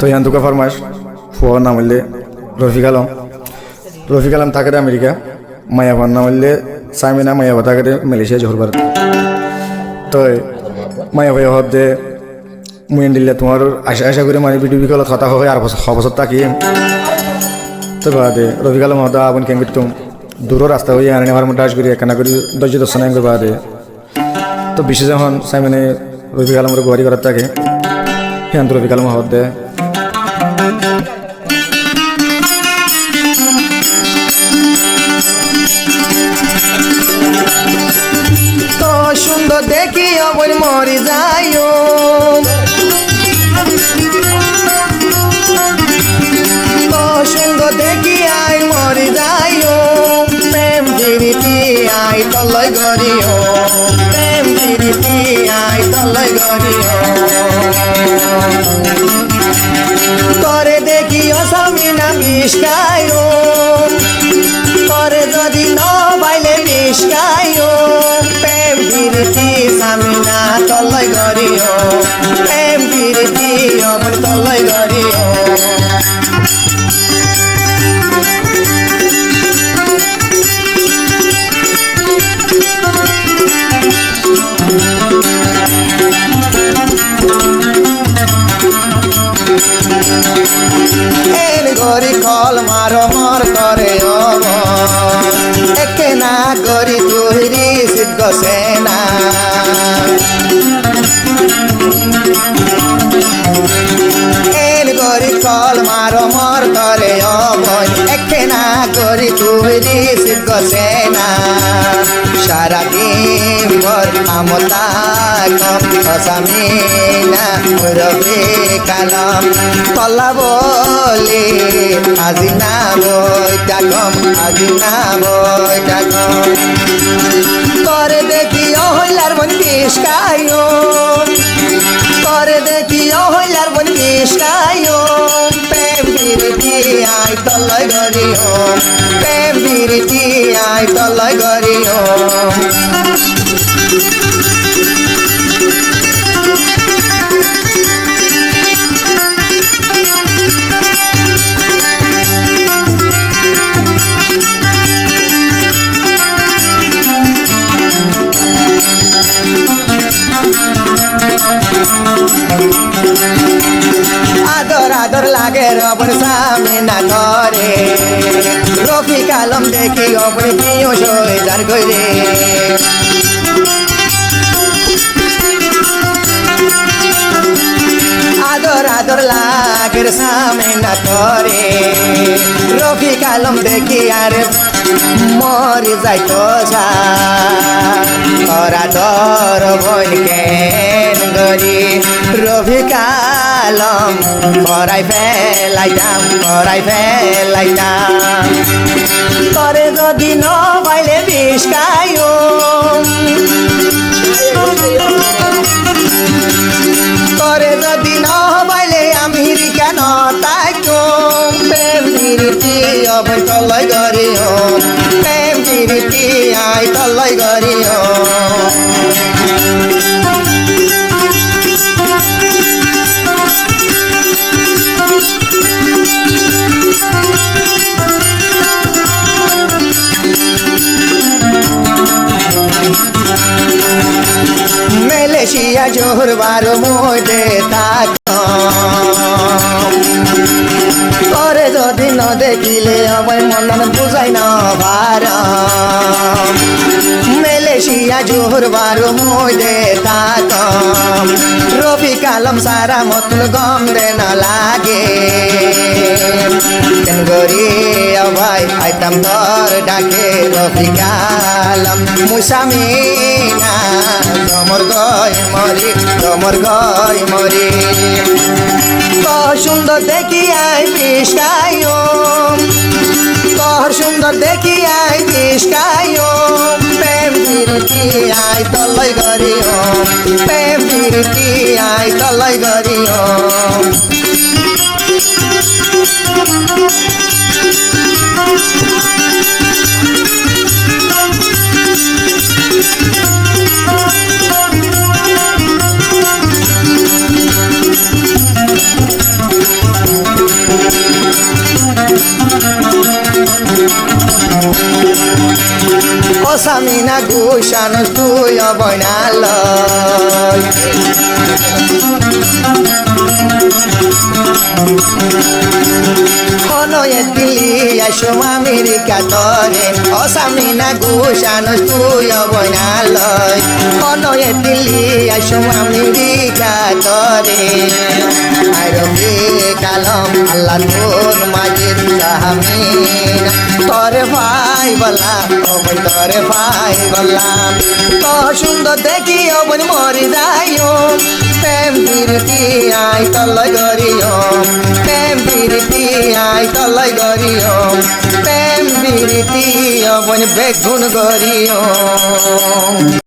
ইয়ান তুকা ফরমাইশ Führer নাম হইলে রফিক আলম থাকে আমেরিকা, মায়াভার নাম হইলে সাইমিনা, মায়াভা থাকে মালয়েশিয়া জোহর ভারত। তো মায়াভাই হব যে মুই দিলে তোমার আশা করি মানে ভিডিও বিকল কথা হয় আর বছর থাকি। তো বাদে রফিক আলম হদা আপন কেন করতুম দূর রাস্তা হয়ে আনে আমার মধ্যে আশ করি একখানা করি ধৈর্য দর্শন করে বাদে। তো বিশেষ যখন সাইমিনে রফিক আলমের গুয়ারি করার থাকে হ্যাঁ রফিক আলম হব দে তো সুন্দর দেখি অবর মরে যাইও, তো সুন্দর দেখি আই মরে যাইও, প্রেম প্রীতি আই তলয় গরিও, প্রেম প্রীতি আই তলয় গরিও। তরে দেখি অসামিনা মিশকায়ো, তরে যদি ন বাইলে মিশকায়ো, প্রেম প্রীতি সামিনা তলয় গরিও, প্রেম প্রীতি অবর তলয় গরিও। এর গরি কল মারো মর করে অব, একে না গরি তুহিরি সিদ্ধ সেনা। এর গরি কল মারো মর করে অব, একে না গরি তুহিরি সিদ্ধ সেনা। সারাদিন ভর আমতা কম অসামিনা রফিক আলম কলা বলে আজি না বইটা কম, আজি না বইটা কম। করে দেখি অহলার মন কিসকায়ো, করে দেখি অহলার মন কিসকায়ো, প্রেম প্রীতি আই তলয় গরিও, প্রেম প্রীতি আই তলয় গরিও। আদর আদর লাগে রবর সামিনা করে, রফিক আলম দেখি অপর প্রিয় সইজার করে। আদর আদর লাগের সামিনা করে, রফিক আলম দেখি আর মরে যাইতো ওরা দর বল কেন গরি। রফিক আলম করাই ফেলাইতাম, করাই ফেলাইতাম। করে যদি ন পাইলে বিষ্কায়ো, করে যদি ন পাইলে আমেরিকা ন তাইতো, প্রেম প্রীতি অবর তলয় গরিও, প্রেম প্রীতি আই তলয় গরিও। মালয়েশিয়া জোহর বারো মধ্যে থাক, করে যদি ন দেখিলে আমার মন বুঝাই না ভার। মালয়েশিয়া জোহর বারো মধ্যে থাক, রফিক আলম সারা মতল গম রে না লাগে। কেন গরি ভাই আইতাম তোর ডাকে রফিক আলম মুসামিনা তোমার গয় মরি, তোমার গয় মরি। তোর সুন্দর দেখি আই বিষ্কায়ো, তোর সুন্দর দেখি আই বিষ্কায়ো, প্রেম প্রীতি আই তলয় গরিও, প্রেম প্রীতি আই তলয় গরিও। অসামি না গুসানস তুই অবনালয় হনয়ে দিল্লি আসো আমেরিকা তরে অসামি না গুসানস তুই অবনালয় হনয়ে দিল্লি আসো আমেরিকা তরে আরবে কালম আল্লাহ তোর মাঝের সাহামিন তরে ভাই বললাম অবন তরে ভাই বললাম তো সুন্দর দেখি অবন মরে যাইও প্রেম বিরতি আই তলয় গরিও প্রেম বিরতি আই তলয় গরিও প্রেম বিরতি অবন বেগুন গরিও